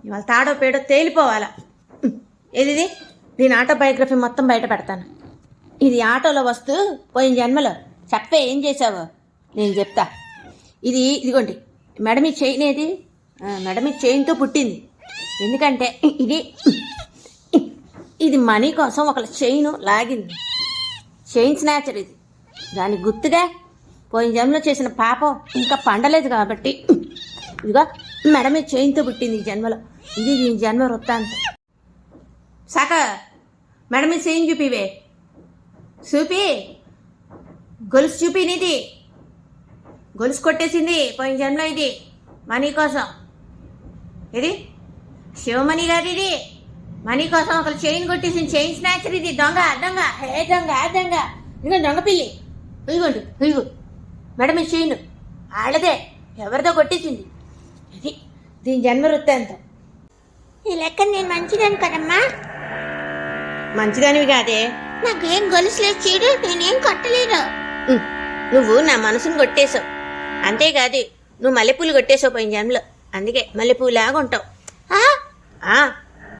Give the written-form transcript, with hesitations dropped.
ఇవాళ తాడో పేడో తేలిపోవాలా. ఇది దీని ఆటోబయోగ్రఫీ మొత్తం బయట పెడతాను. ఇది ఆటోలో వస్తూ పోయిన జన్మలో చెప్పే ఏం చేసావో నేను చెప్తా. ఇదిగోండి మెడ మీద చైన్. ఏది మెడ మీద చైన్తో పుట్టింది. ఎందుకంటే ఇది మనీ కోసం ఒకళ్ళ చైన్ లాగింది. చైన్ స్నాచర్ ఇది. దానికి గుర్తుగా పోయిన జన్మలో చేసిన పాపం ఇంకా పండలేదు కాబట్టి ఇదిగో మెడ మీద చైన్తో పుట్టింది ఈ జన్మలో. ఇది దీని జన్మ వృత్తాంతం. సాక మెడ మీద చైన్ చూపివే. చూపి గొలుసు చూపి. నీది గొలుసు కొట్టేసింది పోయిన జన్మలో. ఇది మనీ కోసం. ఇది శివమణి గారి. ఇది మనీ కోసం ఒకరు చైన్ కొట్టేసింది. చైన్ స్నాచర్ ఇది. దొంగ దొంగ హే దొంగ దొంగ. ఇదిగో దొంగ పిల్లి. ఇదిగోండి ఇదిగో మేడం మీ చైన్ ఆడదే. ఎవరితో కొట్టేసింది. ఇది దీని జన్మ వృత్తాంతం. ఈ లెక్క నేను మంచిదాన్ని కదమ్మా. మంచిదానివి కాదే. నాకేం గొలుసులేదు చీడు. నేనేం కొట్టలేదు. నువ్వు నా మనసును కొట్టేశావు. అంతేకాదు నువ్వు మల్లెపూలు కొట్టేశావు పోయిన జన్మలో. అందుకే మల్లెపూలాగా ఉంటావు.